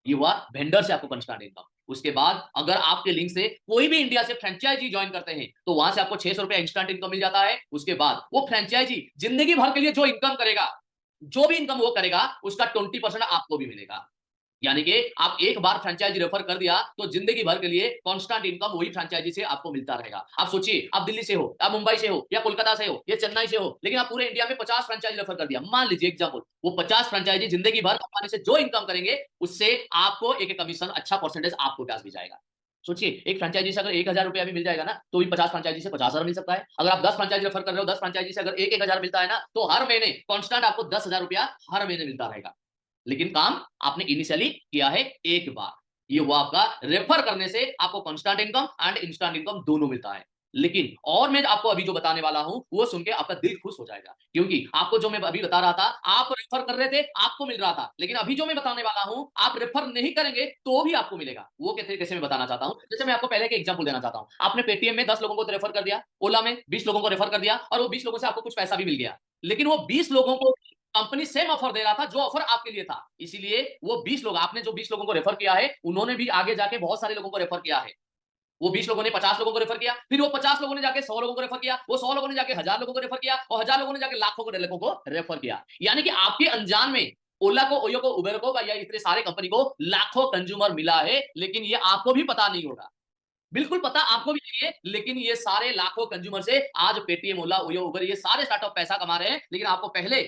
ये हुआ वेंडर से आपको कांस्टेंट इनकम। उसके बाद अगर आपके लिंक से कोई भी इंडिया से फ्रेंचाइजी ज्वाइन करते हैं, तो वहां से आपको 600 रुपया इंस्टेंट इनकम मिल जाता है। उसके बाद वो फ्रेंचाइजी जिंदगी भर के लिए जो इनकम करेगा, जो भी इनकम वो करेगा, उसका 20% आपको भी मिलेगा। यानी कि आप एक बार फ्रेंचाइजी रेफर कर दिया तो जिंदगी भर के लिए कांस्टेंट इनकम वही फ्रेंचाइजी से आपको मिलता रहेगा। आप सोचिए, आप दिल्ली से हो, आप मुंबई से हो, या कोलकाता से हो, या चेन्नई से हो, लेकिन आप पूरे इंडिया में 50 फ्रेंचाइजी रेफर कर दिया। मान लीजिए एग्जांपल, वो 50 फ्रेंचाइजी जिंदगी भर कंपनी से जो इनकम करेंगे, उससे आपको एक कमीशन, अच्छा परसेंटेज आपको पास भी जाएगा। सोचिए, एक फ्रेंचाइजी से अगर 1000 रुपया भी मिल जाएगा ना, तो भी 50 फ्रेंचाइजी से 50,000 मिल सकता है। अगर आप 10 फ्रेंचाइजी रेफर कर रहे हो, 10 फ्रेंचाइजी से अगर 1,000 मिलता है ना, तो हर महीने कांस्टेंट आपको 10,000 रुपया हर महीने मिलता रहेगा। लेकिन काम आपने इनिशियली किया है एक बार। ये वो आपका रेफर करने से आपको constant income and instant income दोनों मिलता है। लेकिन और मैं आपको अभी जो बताने वाला हूं वो सुन के आपका दिल खुश हो जाएगा, क्योंकि आपको जो मैं अभी बता रहा था, आप रेफर कर रहे थे आपको मिल रहा था, लेकिन अभी जो मैं बताने वाला हूं आप रेफर नहीं करेंगे तो भी आपको मिलेगा। वो कैसे कैसे मैं बताना चाहता हूं। जैसे मैं आपको पहले एक एग्जांपल देना चाहता हूं। आपने पेटीएम में 10 लोगों को रेफर कर दिया, ओला में 20 लोगों को रेफर कर दिया, और वो 20 लोगों से आपको कुछ पैसा भी मिल गया, लेकिन वो 20 लोगों को कंपनी सेम ऑफर दे रहा था जो ऑफर आपके लिए था। इसीलिए वो 20 लोग, आपने जो 20 लोगों को रेफर किया है, उन्होंने भी आगे जाके बहुत सारे लोगों को रेफर किया है। वो 20 लोगों ने 50 लोगों को रेफर किया, फिर वो 50 लोगों ने जाके 100 लोगों को रेफर किया, वो 100 लोगों ने जाके 1000 लोगों को रेफर किया, और 1000 लोगों ने जाके लाखों को रेफर किया। यानी कि आपके अनजान में ओला को, ओयो को, उबेर को या इतने सारे कंपनी को लाखों कंज्यूमर मिला है, लेकिन ये आपको भी पता नहीं होगा। बिल्कुल पता आपको भी नहीं है, लेकिन ये सारे लाखों कंज्यूमर से आज पेटीएम, ओला, ओयो, उबर ये सारे स्टार्टअप पैसा कमा रहे हैं, लेकिन आपको पहले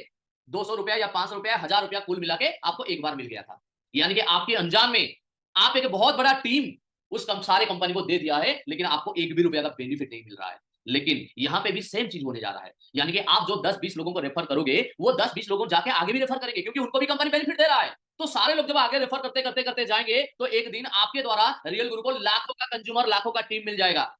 200 रुपया या 500 रुपया, 1000 रुपया कुल मिला के आपको एक बार मिल गया था। यानी कि आपके अनजान में आप एक बहुत बड़ा टीम उस सारे कंपनी को दे दिया है, लेकिन आपको एक भी रुपया का बेनिफिट नहीं मिल रहा है। लेकिन यहां पे भी सेम चीज होने जा रहा है। यानी कि आप जो 10-20 लोगों को रेफर करोगे, वो 10-20 लोगों जाके आगे भी रेफर करेंगे, क्योंकि उनको भी कंपनी बेनिफिट दे रहा है। तो सारे लोग जब आगे रेफर करते करते करते जाएंगे, तो एक दिन आपके द्वारा रियल गुरु को लाखों का कंज्यूमर, लाखों का टीम मिल जाएगा,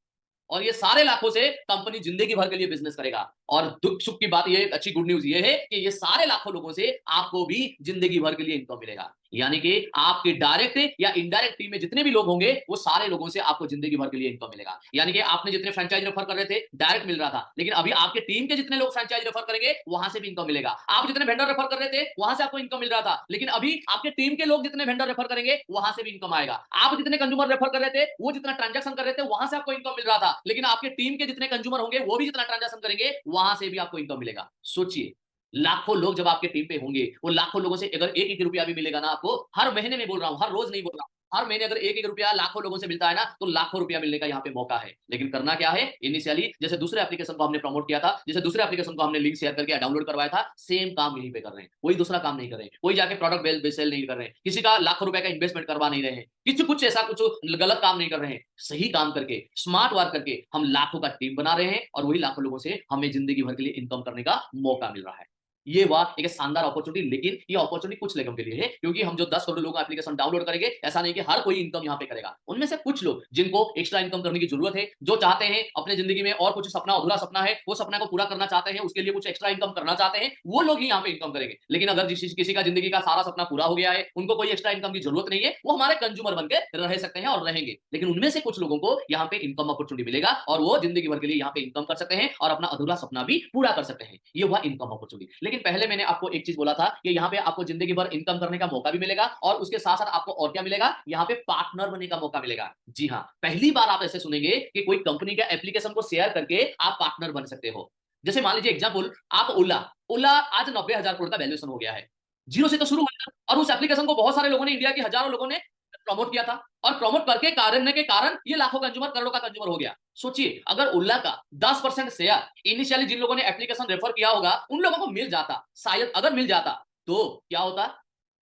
और ये सारे लाखों से कंपनी जिंदगी भर के लिए बिजनेस करेगा। और दुख सुख की बात, ये अच्छी गुड न्यूज ये है कि ये सारे लाखों लोगों से आपको भी जिंदगी भर के लिए इनकम मिलेगा। यानी कि आपके डायरेक्ट या इनडायरेक्ट टीम में जितने भी लोग होंगे, वो सारे लोगों से आपको जिंदगी भर के लिए इनकम मिलेगा। यानी कि आपने जितने फ्रेंचाइज रेफर कर रहे थे डायरेक्ट मिल रहा था, लेकिन अभी आपके टीम के जितने लोग फ्रेंचाइज रेफर करेंगे वहां से भी इनकम मिलेगा। आप जितने वेंडर रेफर कर रहे थे वहां से आपको इनकम मिल रहा था, लेकिन अभी आपके टीम के लोग जितने वेंडर रेफर करेंगे वहां से भी इनकम आएगा। आप जितने कंज्यूमर रेफर कर रहे थे, वो जितना ट्रांजैक्शन कर रहे थे, वहां से आपको इनकम मिल रहा था, लेकिन आपके टीम के जितने कंज्यूमर होंगे वो भी जितना ट्रांजैक्शन करेंगे वहां से भी आपको इनकम मिलेगा। सोचिए, लाखों लोग जब आपके टीम पे होंगे, वो लाखों लोगों से अगर एक एक रुपया भी मिलेगा ना आपको, हर महीने में बोल रहा हूं, हर रोज नहीं बोल रहा हूं, हर महीने अगर एक एक रुपया लाखों लोगों से मिलता है ना, तो लाखों रुपया मिलने का यहाँ पे मौका है। लेकिन करना क्या है, इनिशियली जैसे दूसरे एप्लीकेशन को हमने प्रमोट किया था, जैसे दूसरे एप्लीकेशन को हमने लिंक शेयर करके डाउनलोड करवाया था, सेम काम यहीं पे कर रहे हैं। कोई दूसरा काम नहीं कर रहे हैं, कोई जाके प्रोडक्ट सेल नहीं कर रहे हैं, किसी का लाखों रुपए का इन्वेस्टमेंट करवा नहीं रहे हैं, किसी कुछ ऐसा कुछ गलत काम नहीं कर रहे हैं। सही काम करके, स्मार्ट वर्क करके हम लाखों का टीम बना रहे हैं, और वही लाखों लोगों से हमें जिंदगी भर के लिए इनकम करने का मौका मिल रहा है। ये हुआ एक शानदार अपॉर्चुनिटी। लेकिन ये अपॉर्चुनिटी कुछ लोगों के लिए है, क्योंकि हम जो 10 करोड़ लोगों का एप्लीकेशन डाउनलोड करेंगे, ऐसा नहीं कि हर कोई इनकम यहाँ पे करेगा। उनमें से कुछ लोग जिनको एक्स्ट्रा इनकम करने की जरूरत है, जो चाहते हैं अपने जिंदगी में और कुछ सपना, अधूरा सपना है, वो सपना को पूरा करना चाहते हैं, उसके लिए कुछ एक्स्ट्रा इनकम करना चाहते हैं, वो लोग ही यहाँ पे इनकम करेंगे। लेकिन अगर किसी का जिंदगी का सारा सपना पूरा हो गया है, उनको कोई एक्स्ट्रा इनकम की जरूरत नहीं है, वो हमारे कंज्यूमर बनकर रह सकते हैं और रहेंगे। लेकिन उनमें से कुछ लोगों को यहाँ पे इनकम अपॉर्चुनिटी मिलेगा, और वो जिंदगी भर के लिए यहाँ पे इनकम कर सकते हैं और अपना अधूरा सपना भी पूरा कर सकते हैं। ये हुआ इनकम अपॉर्चुनिटी। लेकिन पहले मैंने आपको एक चीज बोला था कि यहाँ पे आपको जिंदगी भर इनकम करने का मौका भी मिलेगा, और उसके साथ साथ आपको और क्या मिलेगा, यहाँ पे पार्टनर बनने का मौका मिलेगा। जी हाँ, पहली बार आप ऐसे सुनेंगे कि कोई कंपनी का एप्लीकेशन को शेयर करके आप पार्टनर बन सकते हो। जैसे मान लीजिए एग्जांपल, आप ओला, ओला आज 90,000 करोड़ का वैल्यूएशन हो गया है। जीरो से तो शुरू हुआ था, और उस एप्लीकेशन को बहुत सारे लोगों ने, इंडिया के हजारों लोगों ने प्रमोट किया था, और प्रमोट करके कारण के कारण ये लाखों कंज्यूमर, करोड़ों का कंज्यूमर हो गया। सोचिए, अगर ओला का 10% शेयर इनिशियली जिन लोगों ने एप्लीकेशन रेफर किया होगा उन लोगों को मिल जाता, शायद अगर मिल जाता, तो क्या होता,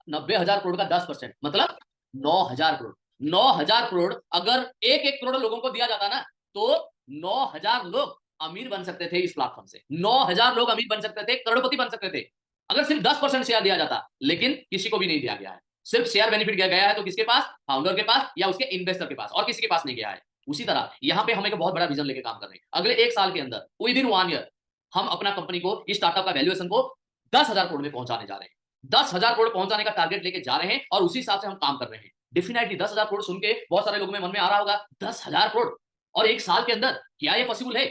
90,000 करोड़ का 10% मतलब 9,000 करोड़। 9,000 करोड़ अगर एक एक करोड़ लोगों को दिया जाता ना, तो 9,000 लोग अमीर बन सकते थे इस प्लेटफॉर्म से। 9,000 लोग अमीर बन सकते थे, करोड़पति बन सकते थे, अगर सिर्फ 10% शेयर दिया जाता। लेकिन किसी को भी नहीं दिया गया है। सिर्फ शेयर बेनिफिट गया है तो किसके पास, फाउंडर के पास या उसके इन्वेस्टर के पास, और किसी के पास नहीं गया है। उसी तरह यहाँ पे हम एक बहुत बड़ा विजन लेके काम कर रहे हैं। अगले 1 साल के अंदर, विद इन 1 ईयर, हम अपना कंपनी को, इस स्टार्टअप का वैल्यूएशन को 10,000 करोड़ में पहुंचाने जा रहे हैं। 10,000 करोड़ पहुंचाने का टारगेट लेके जा रहे हैं, और उसी हिसाब से हम काम कर रहे हैं। डेफिनेटली 10,000 करोड़ सुन के बहुत सारे लोगों में मन में आ रहा होगा, 10,000 करोड़ और 1 साल के अंदर, क्या ये पॉसिबल है?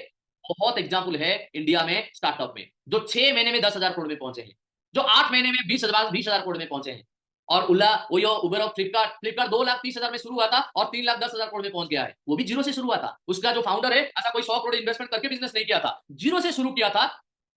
बहुत एग्जाम्पल है इंडिया में स्टार्टअप में, जो 6 महीने में 10,000 करोड़ में पहुंचे हैं, जो 8 महीने में 20,000 करोड़ में पहुंचे हैं। और ओला, ओयो, उबर और फ्लिपकार्ट 2,30,000 में शुरू हुआ था और 3,10,000 करोड़ में पहुंच गया है। वो भी जीरो से शुरू हुआ था। उसका जो फाउंडर है, ऐसा कोई 100 करोड़ इन्वेस्टमेंट करके बिजनेस नहीं किया था, जीरो से शुरू किया था,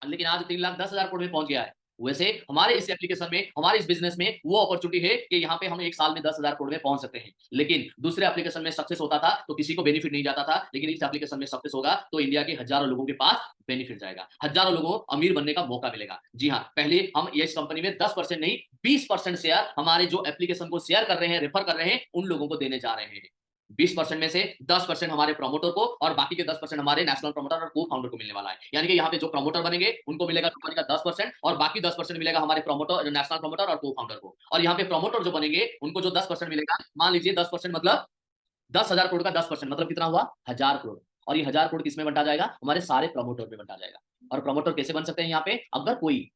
लेकिन आज 3,10,000 करोड़ में पहुंच गया है। वैसे हमारे इस एप्लीकेशन में, हमारे इस बिजनेस में वो अपॉर्चुनिटी है कि यहाँ पे हम 1 साल में 10,000 करोड़ में पहुंच सकते हैं। लेकिन दूसरे एप्लीकेशन में सक्सेस होता था तो किसी को बेनिफिट नहीं जाता था, लेकिन इस एप्लीकेशन में सक्सेस होगा तो इंडिया के हजारों लोगों के पास बेनिफिट जाएगा, हजारों लोगों को अमीर बनने का मौका मिलेगा। जी हाँ, पहले हम इस कंपनी में 10% नहीं 20% शेयर हमारे जो एप्लीकेशन को शेयर कर रहे हैं, रेफर कर रहे हैं, उन लोगों को देने जा रहे हैं। 20% में से 10% हमारे प्रमोटर को, और बाकी के 10% हमारे नेशनल प्रमोटर और को फाउंडर को मिलने वाला है। यानी कि यहाँ पे जो प्रमोटर बनेंगे उनको मिलेगा कंपनी का 10%, और बाकी 10% मिलेगा हमारे प्रमोटर, नेशनल प्रमोटर और को फाउंडर को। और यहाँ पे प्रमोटर जो बनेंगे उनको जो 10% मिलेगा, मान लीजिए 10% मतलब 10,000 करोड़ का 10% मतलब कितना हुआ, 1,000 करोड़। और ये 1000 करोड़ किसमें बंटा जाएगा? हमारे सारे प्रमोटर में बंटा जाएगा। और प्रमोटर कैसे बन सकते हैं यहाँ पे? अगर कोई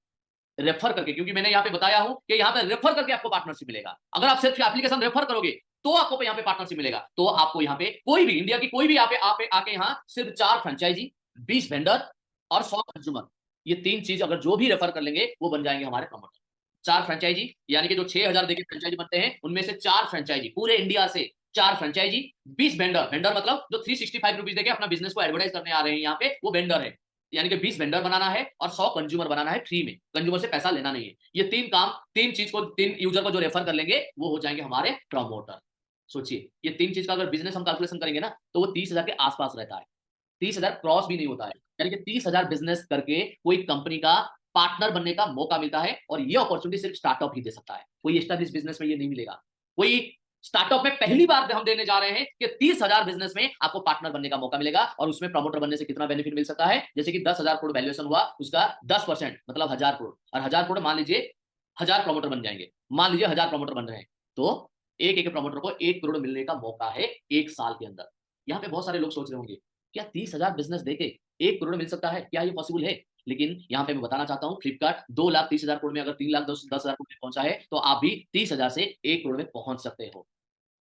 रेफर करके, क्योंकि मैंने यहाँ पे बताया हूं कि यहाँ पे रेफर करके आपको पार्टनरशिप मिलेगा। अगर आप सिर्फ एप्लीकेशन रेफर करोगे तो आपको यहाँ पे पार्टनरशिप मिलेगा। तो आपको यहाँ पे कोई भी इंडिया की कोई भी यहाँ पे आके यहाँ सिर्फ 4 फ्रेंचाइजी, 20 वेंडर और 100 कंज्यूमर, ये 3 चीज अगर जो भी रेफर कर लेंगे वो बन जाएंगे हमारे प्रमोटर। 4 फ्रेंचाइजी यानी कि जो 6000 देके फ्रेंचाइजी बनते हैं उनमें से 4 फ्रेंचाइजी पूरे इंडिया से, 4 फ्रेंचाइजी, 20 वेंडर, वेंडर मतलब जो 365 रुपीज देके अपना बिजनेस को एडवर्टाइज करने आ रहे हैं यहाँ पे, वो वेंडर है। यानी कि 20 वेंडर बनाना है और 100 कंज्यूमर बनाना है फ्री में, कंज्यूमर से पैसा लेना नहीं है। ये 3 काम, 3 चीज को, 3 यूजर को जो रेफर कर लेंगे वो हो जाएंगे हमारे प्रमोटर। सोचिए, ये 3 चीज का अगर बिजनेस हम कैलकुलेशन करेंगे ना तो वो 30,000 के आसपास रहता है। 30,000 क्रॉस भी नहीं होता है। यानी कि 30,000 बिजनेस करके कोई कंपनी का पार्टनर बनने का मौका मिलता है। और ये अपॉर्चुनिटी सिर्फ स्टार्टअप ही दे सकता है, कोई एस्टेब्लिश बिजनेस में ये नहीं मिलेगा। कोई स्टार्टअप में पहली बार हम देने जा रहे हैं कि 30,000 बिजनेस में आपको पार्टनर बनने का मौका मिलेगा। और उसमें प्रमोटर बनने से कितना बेनिफिट मिल सकता है? जैसे कि 10,000 करोड़ वैल्यूएशन हुआ, उसका 10% मतलब 1000 करोड़, और 1000 करोड़ मान लीजिए 1000 प्रमोटर बन जाएंगे, मान लीजिए 1000 प्रमोटर बन रहे हैं, तो एक एक प्रमोटर को 1 करोड़ मिलने का मौका है 1 साल के अंदर। यहाँ पे बहुत सारे लोग सोच रहे होंगे, क्या 30,000 बिजनेस देके 1 करोड़ मिल सकता है? क्या ये पॉसिबल है? लेकिन यहाँ पे मैं बताना चाहता हूँ, फ्लिपकार्ट 2,30,000 करोड़ में अगर 3,10,000 करोड़ में पहुंचा है, तो आप भी 30,000 से 1 करोड़ में पहुंच सकते हो।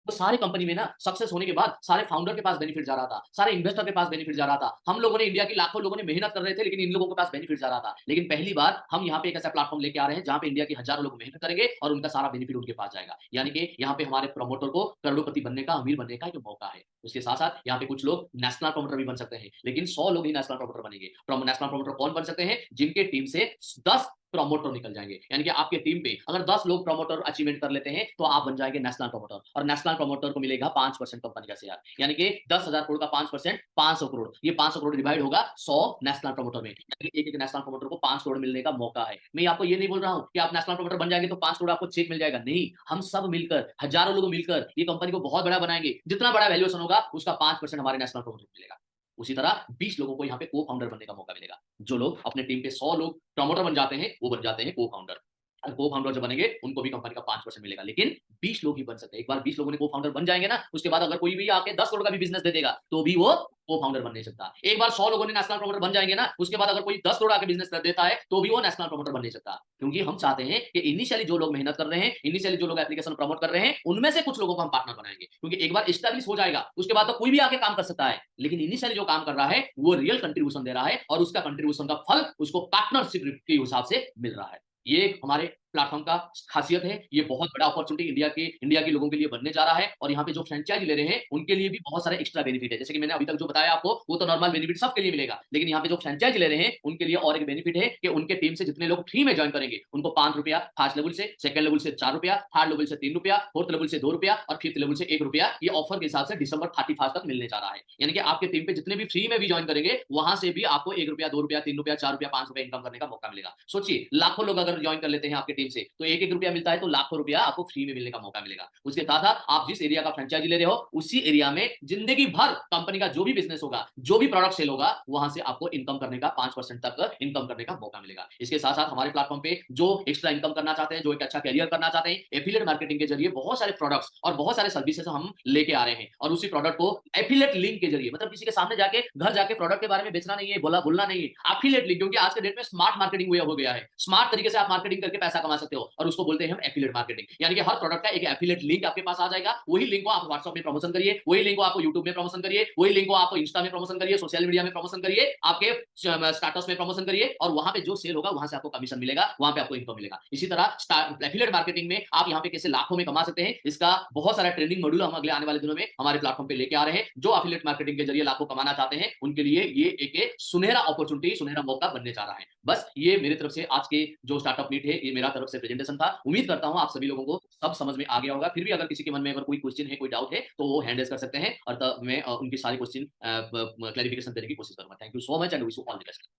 तो सारे कंपनी में ना सक्सेस होने के बाद सारे फाउंडर के पास बेनिफिट जा रहा था, सारे इन्वेस्टर के पास बेनिफिट जा रहा था। हम लोगों ने, इंडिया की लाखों लोगों ने मेहनत कर रहे थे, लेकिन इन लोगों के पास बेनिफिट जा रहा था। लेकिन पहली बार हम यहाँ पे एक ऐसा प्लेटफॉर्म लेके आ रहे हैं जहाँ पे इंडिया के हजारों लोग मेहनत करेंगे और उनका सारा बेनिफिट उनके पास जाएगा। यानी कि यहाँ पे हमारे प्रमोटर को करोड़पति बनने का, अमीर बनने का एक मौका है। उसके साथ साथ यहाँ पे कुछ लोग नेशनल प्रमोटर भी बन सकते हैं, लेकिन 100 लोग ही नेशनल प्रमोटर बनेंगे। नेशनल प्रमोटर कौन बन सकते हैं? जिनके टीम से 10 प्रमोटर निकल जाएंगे। यानी कि आपके टीम पे अगर 10 लोग प्रमोटर अचीवमेंट कर लेते हैं तो आप बन जाएंगे नेशनल प्रमोटर। और नेशनल प्रमोटर को मिलेगा 5% कंपनी का शेयर। यानी कि 10,000 करोड़ का 5% 500 करोड़, ये 500 करोड़ डिवाइड होगा 100 नेशनल प्रमोटर में। यानी कि एक नेशनल प्रमोटर को 5 करोड़ मिलने का मौका है। मैं आपको ये नहीं बोल रहा हूं कि आप नेशनल प्रमोटर बन जाएंगे तो 5 करोड़ आपको चेक मिल जाएगा, नहीं। हम सब मिलकर, हजारों लोग मिलकर ये कंपनी को बहुत बड़ा बनाएंगे। जितना बड़ा वैल्यूएशन होगा उसका 5% हमारे नेशनल प्रमोटर को मिलेगा। उसी तरह 20 लोगों को यहाँ पे को फाउंडर बनने का मौका मिलेगा। जो लोग अपने टीम पे 100 लोग प्रमोटर बन जाते हैं वो बन जाते हैं को फाउंडर। को फाउंडर जो बनेंगे उनको भी कंपनी का 5% मिलेगा, लेकिन 20 लोग ही बन सकते हैं। एक बार 20 लोगों ने को फाउंडर बन जाएंगे ना, उसके बाद अगर कोई भी आके 10 करोड़ का भी बिजनेस दे देगा तो भी वो को फाउंडर बन नहीं सकता। एक बार 100 लोगों ने नेशनल प्रमोटर बन जाएंगे ना, उसके बाद अगर कोई 10 करोड़ आके बिजनेस कर देता है तो भी वो नेशनल प्रमोटर बन नहीं सकता। क्योंकि हम चाहते हैं कि इनिशियली जो लोग मेहनत कर रहे हैं, इनिशियली जो लोग एप्लीकेशन प्रमोट कर रहे हैं, उनमें से कुछ लोगों को हम पार्टनर बनाएंगे। क्योंकि एक बार एस्टैब्लिश हो जाएगा उसके बाद तो कोई भी आके काम कर सकता है, लेकिन इनिशियली जो काम कर रहा है वो रियल कंट्रीब्यूशन दे रहा है और उसका कंट्रीब्यूशन का फल उसको पार्टनरशिप के हिसाब से मिल रहा है। ये हमारे प्लेटफॉर्म का खासियत है। ये बहुत बड़ा अपॉर्चुनिटी इंडिया के लोगों के लिए बनने जा रहा है। और यहाँ पे जो फ्रेंचाइजी ले रहे हैं उनके लिए भी बहुत सारे एक्स्ट्रा बेनिफिट है। जैसे कि मैंने अभी तक जो बताया आपको वो तो नॉर्मल बेनिफिट सबके लिए मिलेगा, लेकिन यहाँ पे जो फ्रेंचाइजी ले रहे हैं उनके लिए और एक बेनिफिट है कि उनके टीम से जितने लोग फ्री में ज्वाइन करेंगे उनको 5 रुपया फर्स्ट लेवल से, सेकंड लेवल से 4 रुपया, थर्ड लेवल से 3 रुपया, फोर्थ लेवल से 2 रुपया और फिफ्थ लेवल से 1 रुपया, ये ऑफर के हिसाब से दिसंबर 31 तक मिलने जा रहा है। यानी कि आपके टीम पे जितने भी फ्री में भी ज्वाइन करेंगे वहां से भी आपको 1 रुपया, 2 रुपया, 3 रुपया, 4 रुपया, 5 रुपया इनकम करने का मौका मिलेगा। सोचिए, लाखों लोग अगर ज्वाइन कर लेते हैं आपके टीम से तो 1-1 रुपया मिलता है, तो लाखों रुपया आपको फ्री में मिलने का मौका मिलेगा। उसके साथ आप जिस एरिया का फ्रेंचाइजी ले रहे हो उसी एरिया में जिंदगी भर कंपनी का जो भी बिजनेस होगा, जो भी प्रोडक्ट सेल होगा, वहां से आपको इनकम करने का 5% तक इनकम करने का मौका मिलेगा। इसके साथ साथ हमारे प्लेटफॉर्म पे जो एक्स्ट्रा इनकम करना चाहते हैं, जो एक अच्छा कैरियर करना चाहते हैं, एफिलिएट मार्केटिंग के जरिए बहुत सारे प्रोडक्ट्स और बहुत सारे सर्विसेज हम लेके आ रहे हैं। और उसी प्रोडक्ट को एफिलिएट लिंक के जरिए, मतलब किसी के सामने जाके घर जाके प्रोडक्ट के बारे में बेचना नहीं है, बोलना नहीं है, एफिलिएट लिंक। क्योंकि आज के डेट में स्मार्ट मार्केटिंग हो गया है। स्मार्ट तरीके से आप मार्केटिंग करके पैसा कमा सकते हो और उसको बोलते हैं हम एफिलिएट मार्केटिंग। यानी कि हर प्रोडक्ट का एक एफिलिएट लिंक आपके पास आ जाएगा। वही लिंक को आप व्हाट्सएप में प्रमोशन करिए, वही लिंक को आप यूट्यूब में प्रमोशन करिए, वही लिंक को आप इंस्टा में प्रमोशन करिए, सोशल मीडिया में प्रमोशन करिए, आपके स्टेटस में प्रमोशन करिए, और वहां पे जो सेल होगा वहां से आपको कमीशन मिलेगा, वहां पे आपको इनकम मिलेगा। इसी तरह एफिलिएट मार्केटिंग में आप यहाँ पे कैसे लाखों में कमा सकते हैं, इसका बहुत सारा ट्रेनिंग मॉड्यूल हम अगले आने वाले दिनों में हमारे प्लेटफॉर्म पे लेके आ रहे हैं। जो एफिलिएट मार्केटिंग के जरिए लाखों कमाना चाहते हैं उनके लिए ये एक सुनहरा अपॉर्चुनिटी, सुनहरा मौका बनने जा रहा है। बस ये मेरी तरफ से आज के जो स्टार्टअप मीट है, ये मेरा तरफ से प्रेजेंटेशन था। उम्मीद करता हूं आप सभी लोगों को सब समझ में आ गया होगा। फिर भी अगर किसी के मन में अगर कोई क्वेश्चन है, कोई डाउट है, तो वो हैंड रेज कर सकते हैं और तब मैं उनकी सारी क्वेश्चन क्लैरिफिकेशन देने की कोशिश करूंगा। Thank you so much and wish you all the best.